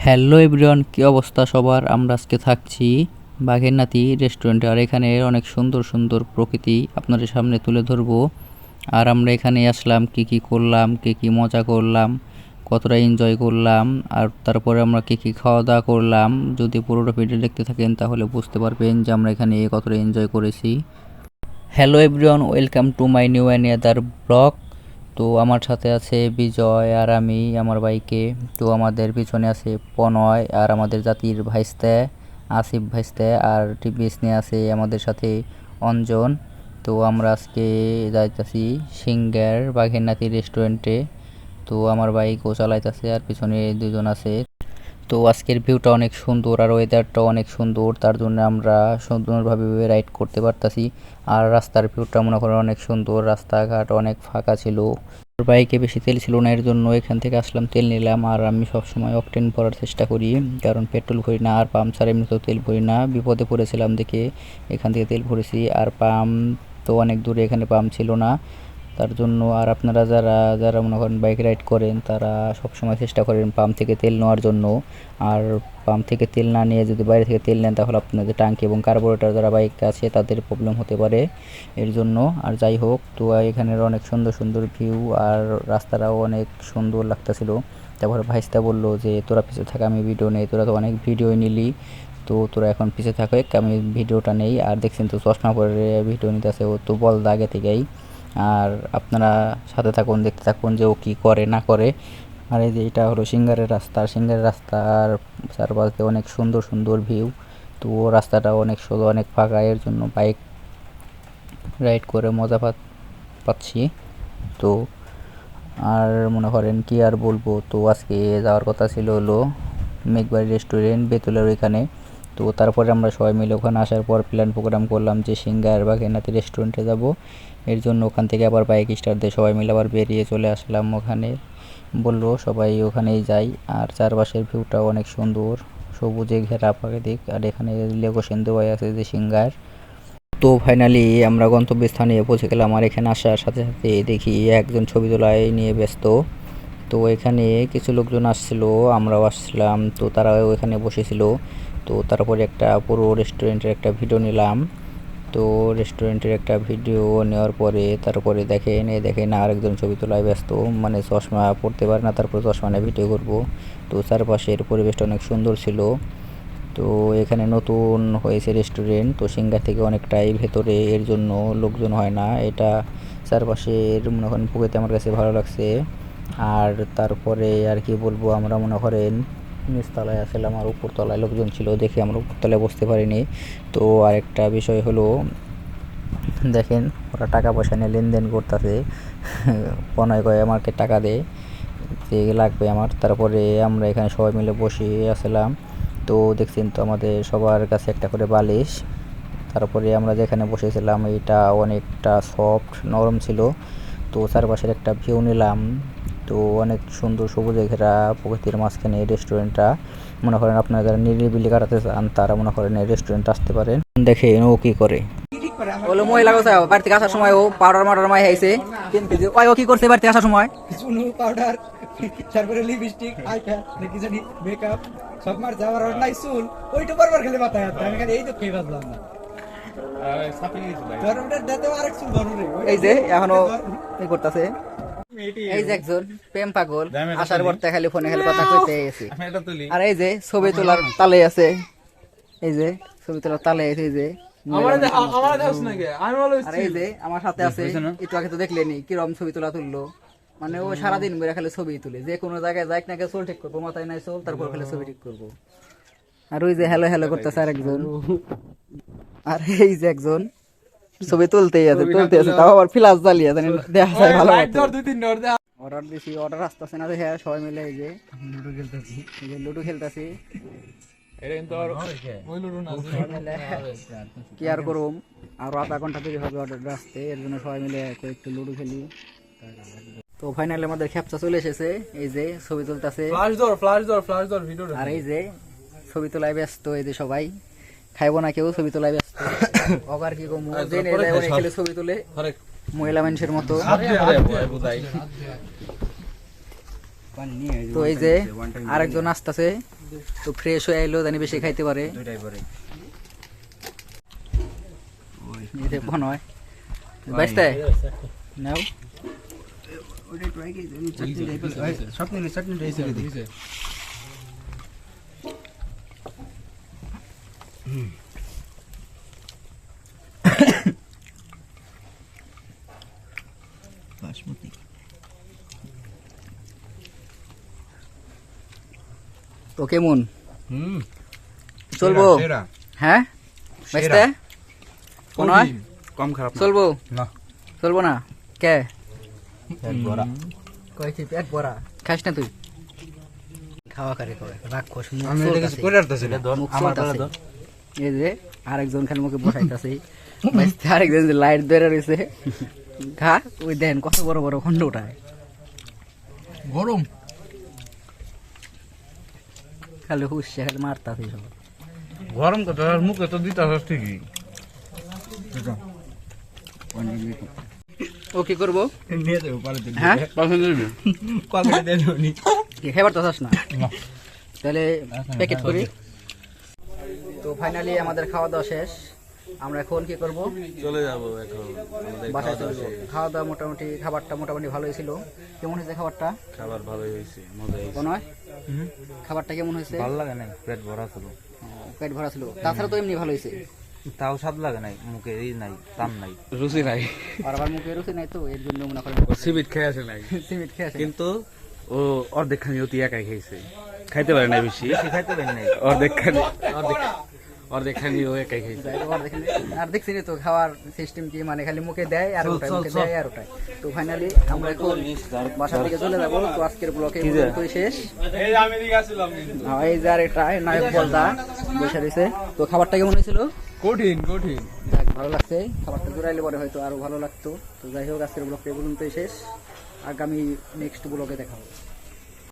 Hello everyone, কি অবস্থা সবার? আমরা আজকে থাকছি বাঘেরনাথি রেস্টুরেন্টে। আর এখানে অনেক সুন্দর সুন্দর প্রকৃতি আপনাদের সামনে তুলে ধরবো। আর আমরা এখানে আসলাম, কি কি করলাম, কি কি মজা করলাম, কতটা এনজয় করলাম, আর তারপরে আমরা কি কি খাওয়া দাওয়া করলাম। যদি পুরোটা ভিডিও দেখতে থাকেন তাহলে বুঝতে পারবেন যে আমরা এখানে কতটা এনজয় করেছি। Hello everyone, welcome to my new and other blog. তো আমার সাথে আছে বিজয় আর আমি আমার বাইকে। তো আমাদের পিছনে আছে পনয় আর আমাদের জাতির ভাইস্তে আসিফ ভাইস্তে, আর টিভিএস নিয়ে আছে আমাদের সাথে অঞ্জন। তো আমরা আজকে যাইতাছি সিঙ্গার বাঘেরনাথি রেস্টুরেন্টে। তো আমার বাইকও চালাইতেছে আর পিছনে দুজন আছে। তো আজকের ভিউটা অনেক সুন্দর আর ওয়েদারটাও অনেক সুন্দর, তার জন্য আমরা সুন্দরভাবে রাইড করতে পারতাছি। আর রাস্তার ভিউটা মনে করেন অনেক সুন্দর, রাস্তাঘাট অনেক ফাঁকা ছিল। বাইকে বেশি তেল ছিল না, এর জন্য এখান থেকে আসলাম, তেল নিলাম। আর আমি সবসময় অকটেন ভরার চেষ্টা করি, কারণ পেট্রোল ভরি না আর পাম্প ছাড়া এমনিতেও তেল ভরি না। বিপদে পড়েছিলাম দেখে এখান থেকে তেল ভরেছি। আর পাম্প তো অনেক দূরে, এখানে পাম্প ছিল না, তার জন্য। আর আপনারা যারা যারা মনে করেন বাইক রাইড করেন তারা সবসময় চেষ্টা করেন পাম্প থেকে তেল নেওয়ার জন্য। আর পাম্প থেকে তেল না নিয়ে যদি বাইরে থেকে তেল নেন তাহলে আপনাদের টাঙ্কি এবং কার্বোরেটর যারা বাইক আছে তাদের প্রবলেম হতে পারে, এর জন্য। আর যাই হোক, তো এখানের অনেক সুন্দর সুন্দর ভিউ আর রাস্তাটাও অনেক সুন্দর লাগতেছিল। তারপরে ভাইস্তা বললো যে তোরা পিছিয়ে থাক, আমি ভিডিও নেই, তোরা তো অনেক ভিডিও নিলি, তো তোরা এখন পিছিয়ে থাকো, আমি ভিডিওটা নেই। আর দেখছেন তো চশমা পরে ভিডিও নিতেছে, ও তো বল আগে থেকেই। আর আপনারা সাথে থাকুন, দেখতে থাকুন যে ও কী করে না করে। আর এই যে এটা হলো সিঙ্গারের রাস্তা, সিঙ্গারের রাস্তার চারপাশ দিয়ে অনেক সুন্দর সুন্দর ভিউ। তো রাস্তাটা অনেক সুন্দর, অনেক ফাঁকা, এর জন্য বাইক রাইড করে মজা পাচ্ছি। তো আর মনে করেন কি আর বলবো, তো আজকে যাওয়ার কথা ছিল হলো মেঘবাড়ি রেস্টুরেন্ট বেতুলের ওইখানে। তো তারপরে আমরা সবাই মিলে ওখানে আসার পর প্ল্যান প্রোগ্রাম করলাম যে সিঙ্গার বাঘেরনাথি রেস্টুরেন্টে যাব। এর জন্য ওখান থেকে আবার বাইক স্টার্ট দিয়ে সবাই মিলে আবার বেরিয়ে চলে আসলাম ওখানে। বললো সবাই ওখানেই যাই। আর চারপাশের ভিউটাও অনেক সুন্দর, সবুজে ঘেরা প্রাকৃতিক। আর এখানে লোকেশন দেওয়াই আছে যে সিঙ্গার। তো ফাইনালি আমরা গন্তব্যস্থানে পৌঁছে গেলাম। আর এখানে আসার সাথে সাথে দেখি একজন ছবি তোলায় নিয়ে ব্যস্ত। তো এখানে কিছু লোকজন আসছিল, আমরাও আসছিলাম, তো তারাও এখানে বসেছিল। তো তারপরে একটা পুরো রেস্টুরেন্টের একটা ভিডিও নিলাম। তো রেস্টুরেন্টের একটা ভিডিও নেওয়ার পরে তারপরে দেখেন আরেকজন ছবি তোলায় ব্যস্ত, মানে চশমা পড়তে পারে না, তারপরে চশমা নিয়ে ভিডিও করব। তো চারপাশের পরিবেশটা অনেক সুন্দর ছিল। তো এখানে নতুন হয়েছে রেস্টুরেন্ট, তো সিঙ্গার থেকে অনেকটাই ভেতরে, এর জন্য লোকজন হয় না। এটা চারপাশের মনে করেন প্রকৃতি আমার কাছে ভালো লাগছে। আর তারপরে আর কি বলবো, আমরা মনে করেন নিচতলায় আসলাম আর উপরতলায় লোকজন ছিল দেখে আমরা উপরতলায় বসতে পারিনি। তো আরেকটা বিষয় হলো, দেখেন ওরা টাকা পয়সা নিয়ে লেনদেন করতেছে। পনায় কয় আমাকে টাকা দে, যে লাগবে আমার। তারপরে আমরা এখানে সবাই মিলে বসে আসলাম। তো দেখছেন তো আমাদের সবার কাছে একটা করে বালিশ। তারপরে আমরা যেখানে বসেছিলাম এটা অনেকটা সফট নরম ছিল। তো চারপাশের একটা ভিউ নিলাম। তো অনেক সুন্দর সবুজে ঘেরা প্রকৃতির মাঝখানে এই রেস্টুরেন্টটা। মনে করেন আপনারা যারা নিরিবিলি কাটাতে চান তারা মনে করেন এই রেস্টুরেন্টে আসতে পারেন। দেখেন ও কি করে, বলো মহিলা কোথায় বাড়ি থেকে আসার সময় ও পাউডার মাউডার মাই খাইছে। ও কি করছে বাড়ি থেকে আসার সময়? চুনো পাউডার, তারপরে লিপস্টিক, আইপ্যাড, নাকি জানি মেকআপ সব মার যাওয়ার আর নাই চুল ওইটা বারবার খেলে মাথায় হাতে। আমি খালি এই তো খেয়ে বাজলাম না। গরমটার দাঁতেও আরেক চুল ধরুন। এই যে এখনো এই করতেছে, এই যে একজন প্রেম পাগল আসার পর খালি ফোনে খালি কথা কইতে গেছে। আর এই যে ছবি তোলার তালে আছে, এই যে ছবি তোলার তালে আছে, এই যে আর এই যে আমার সাথে আছে, একটু আগে তো দেখলেনি কিরম ছবি তুললো। মানে ও সারাদিন বেড়ে খালি ছবি তুলে, যে কোনো জায়গায় যাই নাকি চোল ঠিক করবো, মাথায় নাই চোল, তারপর খালি ছবি ঠিক করবো। আর ওই যে হ্যালো হ্যালো করতেছে আর একজন। আর এই যে একজন ছবি তুলতেই আছে, তাও আবার ফ্লাশ জ্বালিয়ে জানি দেখা যায় ভালো। অর্ডার দিছি, অর্ডার আসতেছে না দেখে সবাই মিলে এই যে লুডো খেলতেছি। কি আর করুম, আরো আধা ঘন্টা দেরি হবে অর্ডার আসতে, এর জন্য সবাই মিলে একটু লুডো খেলি। তো ফাইনালি আমাদের খেপচা চলে এসেছে, এই যে ছবি তুলতেছে। আর এই যে ছবি তোলায় ব্যস্ত, এই যে সবাই খাইবো না কেউ, ছবি তোলায় ব্যস্ত। অগার কি কমু, খেলে ছবি তুলে মহিলা মানুষের মতো। তো এই যে আরেকজন আসতেছে, তো ফ্রেশ হয়ে আইলো জানি বেশি খাইতে পারে। দুইটাই পরে এতে কোন হয় বাইসতে নাও ওইটা ট্রাই কি চাটনি রাইস দিছে বাসমতি তো কেমন হুম চলবো? হ্যাঁ বাইসতে কোন হয় কম খারাপ চলবো না চলবো না কে পেট ভরা কয়েছি পেট ভরা খাস না তুই খাওয়া করে করে রাক্ষস মুখ আমি এটা কিছু চলতাছে। করে রাখতেছি না মুখ আমার চলতাছে। বেলা এই যে আরেকজন খালি মুখে বসাইতেছে বাইসতে আরেকজন যে লাইট ধরে রয়েছে খা ওই দেন কত বড় বড় খন্ড উঠায় গরম খালি হুসে খালি মারতাছে সব গরম কথা আর মুখে তো দিতে হবে ঠিকই। ও কি করবো নিয়ে যাবো পারে দিন হ্যাঁ কবে দেন উনি কি খাবার তো চাস না তাহলে প্যাকেট করি। তো ফাইনালি আমাদের খাওয়া দাওয়া শেষ। আমরা এখন কি করব চলে যাবো এখন আমাদের বাসায় খাওয়া চলে দাওয়া যাবো। খাওয়া দাওয়া মোটামুটি খাবারটা মোটামুটি ভালোই ছিল। কেমন হয়েছে খাবারটা? খাবার ভালোই হয়েছে, মজা হয়েছে। কোন হয় খাবারটা কেমন হয়েছে? ভালো লাগে নাই, পেট ভরা ছিল। পেট ভরা ছিল, তাছাড়া তো এমনি ভালো হয়েছে। তাও স্বাদ লাগে নাই, মুখে এই নাই, টান নাই, রুচি নাই। আর আবার মুখে রুচি নাই তো এর জন্য মনে করেন সিমিট খেয়ে আসে নাই, সিমেন্ট খেয়ে আসে। কিন্তু ও অর্ধেক খানি অতি একাই খাইছে, খাইতে পারে নাই বেশি, খাইতে পারি নাই অর্ধেক খানি ও একাই খাইছে। যাই হোক, আর দেখছি তো খাওয়ার সিস্টেম কি, মানে খালি মুখে দেয় আর ওটাই, মুখে দেয় আর ওটাই। তো ফাইনালি আমরা এখন বাসা থেকে চলে যাবো। তো আজকের ব্লকে শেষ। হ্যাঁ, এই যে আর এটা নায়ক বলদা বসে রয়েছে। তো খাবারটা কেমন হয়েছিল? কঠিন যাক, ভালো লাগছে। খাবারটা জোরাইলে পরে হয়তো আরো ভালো লাগতো। তো যাই হোক, আজকের ব্লগটা এই পর্যন্তই শেষ। আগামী নেক্সট ব্লগে দেখা হবে।